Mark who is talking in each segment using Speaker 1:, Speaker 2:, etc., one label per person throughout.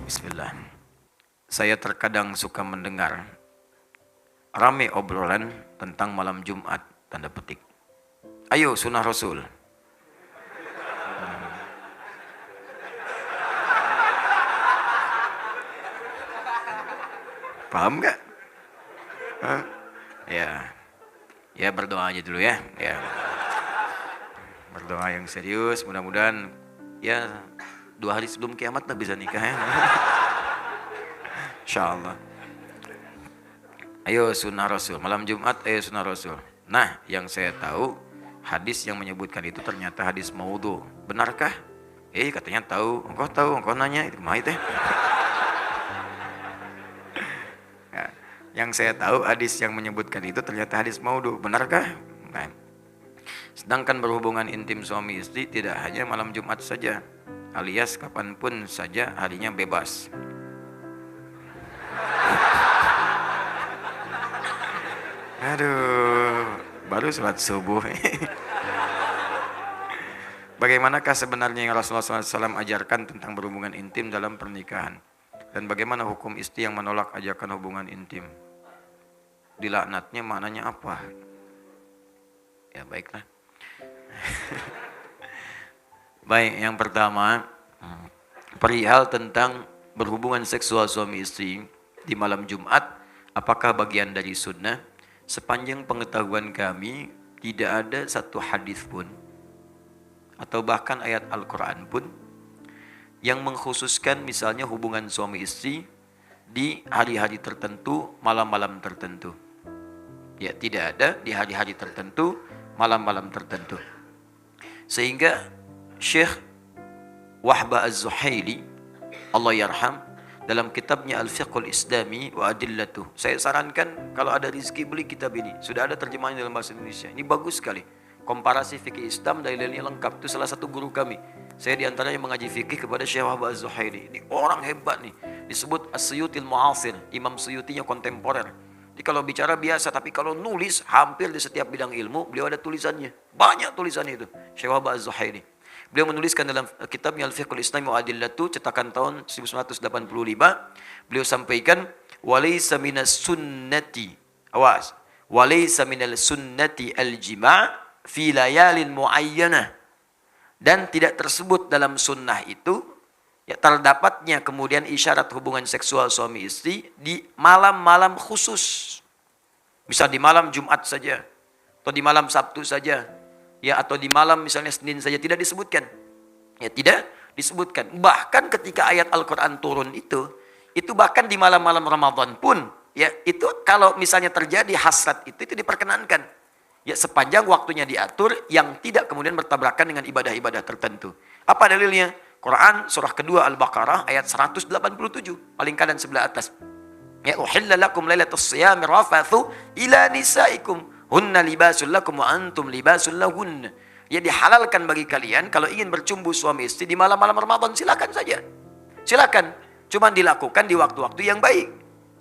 Speaker 1: Bismillah. Saya terkadang suka mendengar rame obrolan tentang malam Jumat, tanda petik. Ayo sunnah Rasul. Paham nggak? Ya berdoa aja dulu ya. Berdoa yang serius, mudah-mudahan ya 2 hari sebelum kiamat lah bisa nikah ya. Insyaallah. Ayo sunnah Rasul, malam Jumat ayo sunnah Rasul. Nah, yang saya tahu hadis yang menyebutkan itu ternyata hadis maudhu. Benarkah? Katanya tahu, engkau nanya itu mah itu. Yang saya tahu hadis yang menyebutkan itu ternyata hadis maudhu. Benarkah? Nah. Sedangkan berhubungan intim suami istri tidak hanya malam Jumat saja, alias kapanpun saja harinya bebas. Aduh, baru sholat subuh. Bagaimanakah sebenarnya yang Rasulullah SAW ajarkan tentang berhubungan intim dalam pernikahan? Dan bagaimana hukum istri yang menolak ajakan hubungan intim? Dilaknatnya maknanya apa? Ya baiklah. Baik, yang pertama, perihal tentang berhubungan seksual suami istri di malam Jumat, apakah bagian dari sunnah? Sepanjang pengetahuan kami, tidak ada satu hadis pun atau bahkan ayat Al-Quran pun yang mengkhususkan misalnya hubungan suami istri di hari-hari tertentu, malam-malam tertentu. Ya, tidak ada di hari-hari tertentu, malam-malam tertentu. Sehingga Syekh Wahbah Az-Zuhaili, Allah yarham, dalam kitabnya Al-Fiqhul Islami wa Adillatuh, saya sarankan kalau ada rezeki beli kitab ini. Sudah ada terjemahannya dalam bahasa Indonesia. Ini bagus sekali. Komparasi fikih Islam, dalil-dalilnya lengkap. Itu salah satu guru kami. Saya diantaranya mengaji fikih kepada Syekh Wahbah Az-Zuhaili. Ini orang hebat nih. Disebut As-Suyutil Mu'asir. Imam Suyutinya kontemporer. Jadi kalau bicara biasa, tapi kalau nulis hampir di setiap bidang ilmu, beliau ada tulisannya. Banyak tulisannya itu. Syekh Wahbah Az-Zuhaili. Beliau menuliskan dalam kitabnya Al-Fiqhul Islami wa Adillatuh, cetakan tahun 1985. Beliau sampaikan, walaysa minas sunnati, awas, walaysa minal sunnati al-jima' fi layalin muayyanah. Dan tidak tersebut dalam sunnah itu, ya terdapatnya kemudian isyarat hubungan seksual suami istri di malam-malam khusus. Bisa di malam Jumat saja, atau di malam Sabtu saja. Ya, atau di malam misalnya Senin saja, tidak disebutkan. Ya, tidak disebutkan. Bahkan ketika ayat Al-Quran turun itu bahkan di malam-malam Ramadan pun, ya itu kalau misalnya terjadi hasrat itu diperkenankan. Ya, sepanjang waktunya diatur yang tidak kemudian bertabrakan dengan ibadah-ibadah tertentu. Apa dalilnya? Quran surah kedua Al-Baqarah ayat 187, paling kanan sebelah atas. Ya, uhilla lakum lailatus siyami rafathu ila nisaikum. Hunna libasul lakum wa antum libasul lahunna. Ya, dihalalkan bagi kalian kalau ingin bercumbu suami istri di malam-malam Ramadan, silakan saja. Silakan. Cuma dilakukan di waktu-waktu yang baik.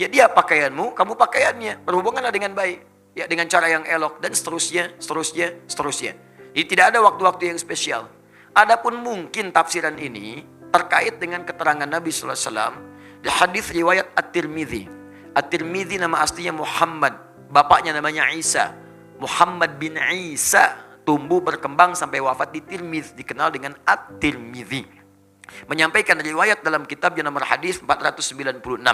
Speaker 1: Ya, dia pakaianmu, kamu pakaiannya. Berhubunganlah dengan baik. Ya, dengan cara yang elok dan seterusnya. Jadi tidak ada waktu-waktu yang spesial. Adapun mungkin tafsiran ini terkait dengan keterangan Nabi sallallahu alaihi wasallam di hadis riwayat At-Tirmidzi. At-Tirmidzi nama aslinya Muhammad. Bapaknya namanya Isa. Muhammad bin Isa tumbuh berkembang sampai wafat di Tirmidz, dikenal dengan At-Tirmidzi. Menyampaikan riwayat dalam kitab yang nomor hadis 496.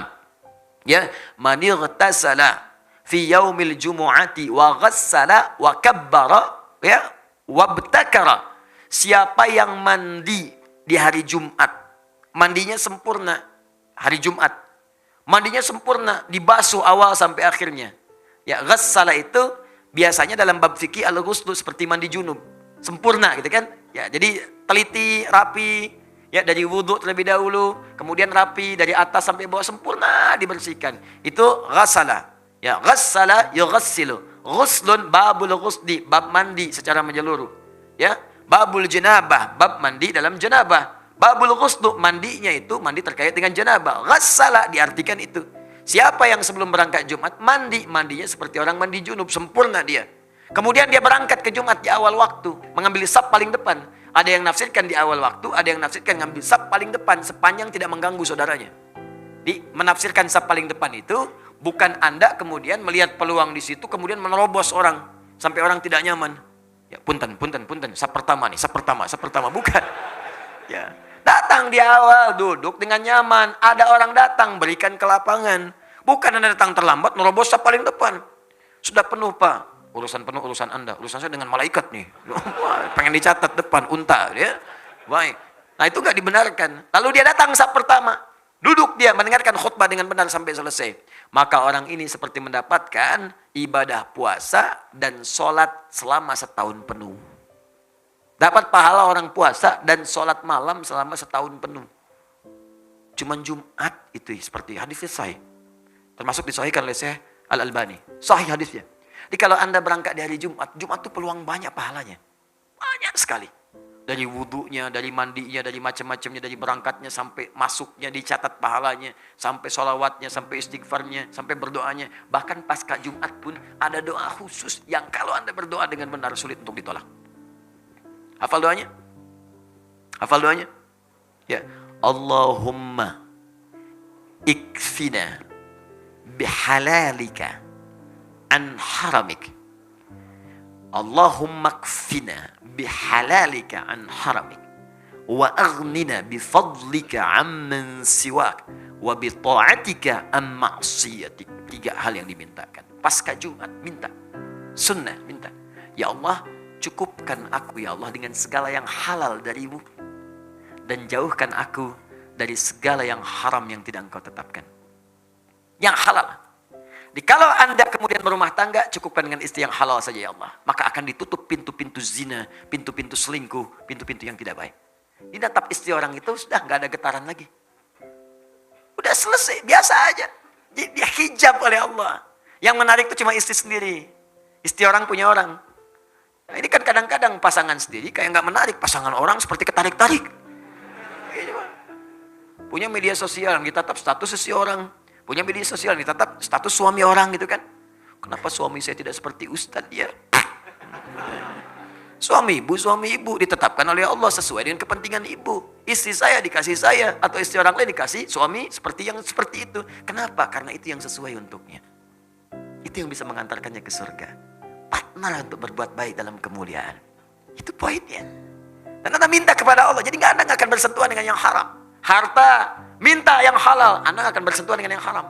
Speaker 1: Ya, man ightasala fi yaumil jumu'ati wa ghassala wa kabbara ya wabtakara. Siapa yang mandi di hari Jumat, mandinya sempurna hari Jumat. Mandinya sempurna, dibasuh awal sampai akhirnya. Ya, ghassala itu biasanya dalam bab fikih al-ghuslu seperti mandi junub. Sempurna gitu kan? Ya, jadi teliti, rapi, ya dari wudhu terlebih dahulu, kemudian rapi dari atas sampai bawah sempurna dibersihkan. Itu ghassala. Ya, ghassala yughassilu. Ghuslun babul ghusli, bab mandi secara menyeluruh. Ya, babul janabah, bab mandi dalam janabah. Babul ghuslu, mandinya itu mandi terkait dengan janabah. Ghassala diartikan itu. Siapa yang sebelum berangkat Jumat mandinya seperti orang mandi junub, sempurna dia. Kemudian dia berangkat ke Jumat di awal waktu, mengambil saf paling depan. Ada yang nafsirkan di awal waktu, ada yang nafsirkan ngambil saf paling depan sepanjang tidak mengganggu saudaranya. Menafsirkan saf paling depan itu bukan Anda kemudian melihat peluang di situ kemudian menerobos orang sampai orang tidak nyaman. Ya, punten, saf pertama nih, saf pertama, bukan. Ya, datang di awal, duduk dengan nyaman. Ada orang datang, berikan ke lapangan. Bukan Anda datang terlambat, nerobos saf paling depan. Sudah penuh, Pak. Urusan penuh, urusan Anda. Urusan saya dengan malaikat nih. Pengen dicatat depan, unta. Ya. Baik. Nah itu nggak dibenarkan. Lalu dia datang saf pertama. Duduk dia mendengarkan khutbah dengan benar sampai selesai. Maka orang ini seperti mendapatkan ibadah puasa dan sholat selama setahun penuh. Dapat pahala orang puasa dan sholat malam selama setahun penuh. Cuman Jumat itu seperti hadisnya sahih. Termasuk disahihkan oleh Syekh Al-Albani. Sahih hadisnya. Jadi kalau Anda berangkat di hari Jumat, Jumat itu peluang banyak pahalanya. Banyak sekali. Dari wudunya, dari mandinya, dari macam-macamnya, dari berangkatnya sampai masuknya dicatat pahalanya, sampai sholawatnya, sampai istighfarnya, sampai berdoanya. Bahkan pasca Jumat pun ada doa khusus yang kalau Anda berdoa dengan benar sulit untuk ditolak. Hafal doanya? Hafal doanya? Ya. Allahumma ikfina bihalalika an haramik. Allahumma kfina bihalalika an haramik wa aghnina bifadlika amman siwak wa bita'atika an ma'siyatik. 3 hal yang dimintakan. Pasca Jumat minta. Sunnah minta. Ya Allah, cukupkan aku ya Allah dengan segala yang halal darimu dan jauhkan aku dari segala yang haram yang tidak engkau tetapkan. Yang halal. Kalau Anda kemudian berumah tangga, cukupkan dengan istri yang halal saja ya Allah. Maka akan ditutup pintu-pintu zina, pintu-pintu selingkuh, pintu-pintu yang tidak baik. Dinatap istri orang itu sudah nggak ada getaran lagi. Udah selesai, biasa aja. Dia hijab oleh Allah. Yang menarik itu cuma istri sendiri. Istri orang punya orang. Nah, ini kan kadang-kadang pasangan sendiri kayak nggak menarik. Pasangan orang seperti ketarik-tarik. Punya media sosial, ditatap status seseorang. Punya media sosial, ditatap status suami orang gitu kan. Kenapa suami saya tidak seperti Ustadz ya? Suami ibu ditetapkan oleh Allah sesuai dengan kepentingan ibu. Istri saya dikasih saya, atau istri orang lain dikasih suami seperti yang seperti itu. Kenapa? Karena itu yang sesuai untuknya. Itu yang bisa mengantarkannya ke surga. Partner untuk berbuat baik dalam kemuliaan. Itu poinnya. Dan Anda minta kepada Allah, jadi Anda nggak akan bersentuhan dengan yang haram. Harta, minta yang halal, Anda akan bersentuhan dengan yang haram.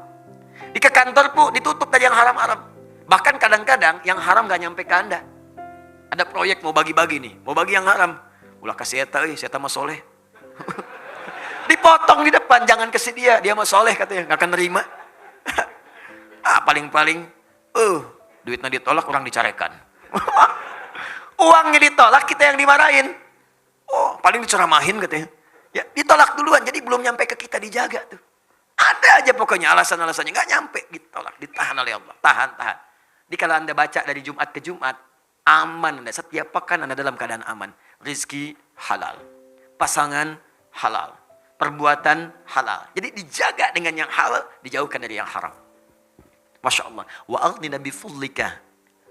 Speaker 1: Di ke kantor pun ditutup dari yang haram-haram. Bahkan kadang-kadang yang haram gak nyampe ke Anda. Ada proyek mau bagi-bagi nih, mau bagi yang haram. Ulah kasih saya mah soleh. Dipotong di depan, jangan kasih dia mah soleh katanya, gak akan nerima. Paling-paling, duitnya ditolak, orang dicarekan. Uangnya ditolak, kita yang dimarahin. Paling diceramahin katanya. Ya, ditolak duluan, jadi belum nyampe ke kita dijaga tuh. Ada aja pokoknya alasan-alasannya, nggak nyampe, ditolak, ditahan oleh Allah, tahan. Jadi kalau Anda baca dari Jumat ke Jumat, aman Anda, setiap pekan Anda dalam keadaan aman. Rizki halal, pasangan halal, perbuatan halal. Jadi dijaga dengan yang halal, dijauhkan dari yang haram. Masya Allah. Wa aghnina bifudlika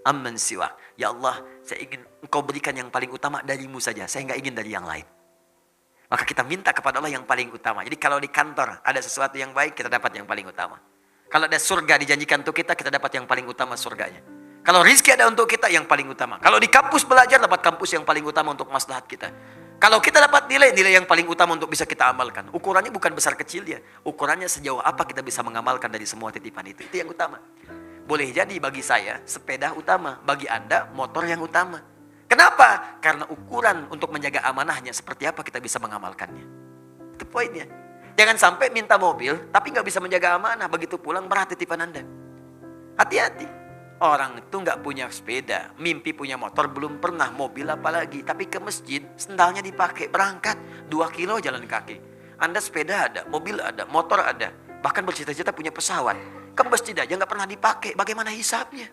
Speaker 1: amman siwa. Ya Allah, saya ingin Engkau berikan yang paling utama darimu saja, saya nggak ingin dari yang lain. Maka kita minta kepada Allah yang paling utama. Jadi kalau di kantor ada sesuatu yang baik, kita dapat yang paling utama. Kalau ada surga dijanjikan untuk kita dapat yang paling utama surganya. Kalau rizki ada untuk kita, yang paling utama. Kalau di kampus belajar, dapat kampus yang paling utama untuk maslahat kita. Kalau kita dapat nilai yang paling utama untuk bisa kita amalkan. Ukurannya bukan besar kecil ya. Ukurannya sejauh apa kita bisa mengamalkan dari semua titipan itu. Itu yang utama. Boleh jadi bagi saya, sepeda utama. Bagi Anda, motor yang utama. Kenapa? Karena ukuran untuk menjaga amanahnya seperti apa kita bisa mengamalkannya. Itu poinnya. Jangan sampai minta mobil, tapi nggak bisa menjaga amanah. Begitu pulang berat titipan Anda. Hati-hati. Orang itu nggak punya sepeda, mimpi punya motor, belum pernah mobil apalagi. Tapi ke masjid, sendalnya dipakai, berangkat 2 kilo jalan kaki. Anda sepeda ada, mobil ada, motor ada. Bahkan bercita-cita punya pesawat. Ke masjid aja nggak pernah dipakai, bagaimana hisapnya?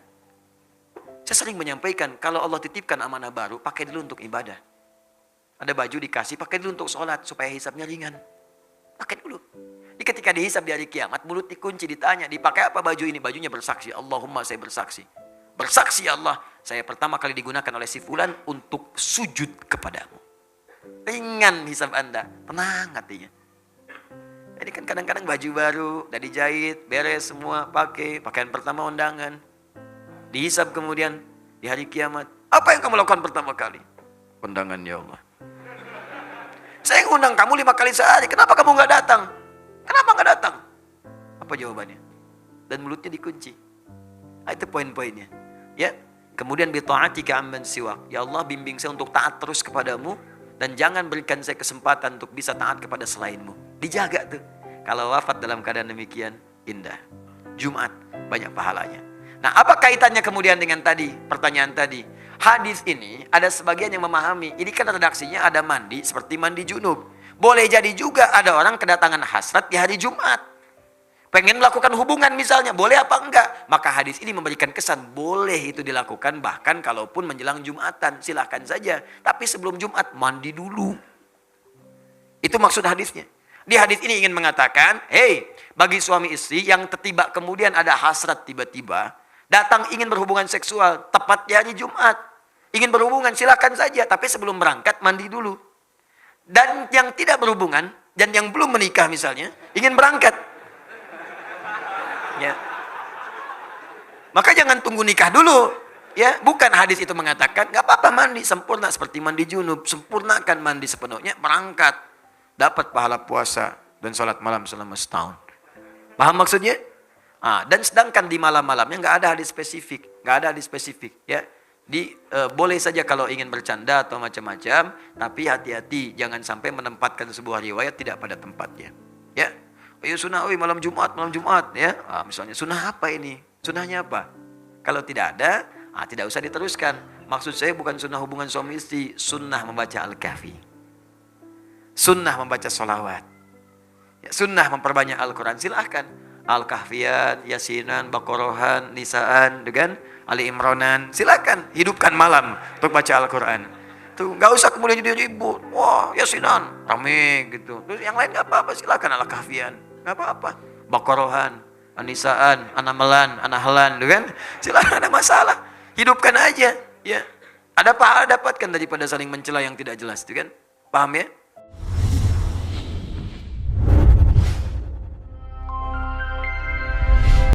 Speaker 1: Saya sering menyampaikan, kalau Allah titipkan amanah baru, pakai dulu untuk ibadah. Ada baju dikasih, pakai dulu untuk sholat, supaya hisapnya ringan. Pakai dulu. Jadi ketika dihisap di hari kiamat, mulut dikunci, ditanya, dipakai apa baju ini? Bajunya bersaksi, Allahumma saya bersaksi. Bersaksi Allah, saya pertama kali digunakan oleh si fulan untuk sujud kepadamu. Ringan hisab Anda. Tenang hatinya. Jadi kan kadang-kadang baju baru, udah dijahit, beres semua, pakai. Pakaian pertama undangan. Dihisab kemudian di hari kiamat. Apa yang kamu lakukan pertama kali? Undangan ya Allah. Saya ngundang kamu 5 kali sehari. Kenapa kamu nggak datang? Kenapa nggak datang? Apa jawabannya? Dan mulutnya dikunci. Nah, itu poin-poinnya. Ya. Kemudian bita'atika amman siwak. Ya Allah, bimbing saya untuk taat terus kepadamu dan jangan berikan saya kesempatan untuk bisa taat kepada selainmu. Dijaga tuh. Kalau wafat dalam keadaan demikian, indah. Jumat banyak pahalanya. Nah, apa kaitannya kemudian dengan tadi, pertanyaan tadi? Hadis ini ada sebagian yang memahami, ini kan redaksinya ada mandi seperti mandi junub. Boleh jadi juga ada orang kedatangan hasrat di hari Jumat. Pengen melakukan hubungan misalnya, boleh apa enggak? Maka hadis ini memberikan kesan, boleh itu dilakukan bahkan kalaupun menjelang Jumatan, silahkan saja. Tapi sebelum Jumat, mandi dulu. Itu maksud hadisnya. Di hadis ini ingin mengatakan, hey, bagi suami istri yang tiba kemudian ada hasrat tiba-tiba, datang ingin berhubungan seksual, tepat di hari Jumat. Ingin berhubungan, silahkan saja. Tapi sebelum berangkat, mandi dulu. Dan yang tidak berhubungan, dan yang belum menikah misalnya, ingin berangkat. Ya. Maka jangan tunggu nikah dulu. Ya, bukan hadis itu mengatakan, nggak apa-apa mandi, sempurna seperti mandi junub. Sempurnakan mandi sepenuhnya, berangkat. Dapat pahala puasa dan sholat malam selama setahun. Paham maksudnya? Dan sedangkan di malam-malamnya nggak ada hadis spesifik, ya. Boleh saja kalau ingin bercanda atau macam-macam, tapi hati-hati jangan sampai menempatkan sebuah riwayat tidak pada tempatnya. Ya, ayo sunnah, malam Jumat, ya. Misalnya sunnah apa ini? Sunnahnya apa? Kalau tidak ada, tidak usah diteruskan. Maksud saya bukan sunnah hubungan suami istri, sunnah membaca Al-Kahfi, sunnah membaca sholawat, ya, sunnah memperbanyak Al-Quran. Silahkan. Al-Kahfian, Yasinan, Baqarahan, Nisaan, dengan Ali Imranan, silakan hidupkan malam untuk baca Al-Quran. Tuh, nggak usah kemudian jadi ribut. Wah, Yasinan, rame gitu. Terus yang lain nggak apa-apa, silakan Al-Kahfian, nggak apa-apa. Baqarahan, Nisaan, An-Namlan, An-Nahlan, kan? Silakan, ada masalah. Hidupkan aja, ya. Ada pahala dapatkan daripada saling mencela yang tidak jelas, itu kan? Paham ya?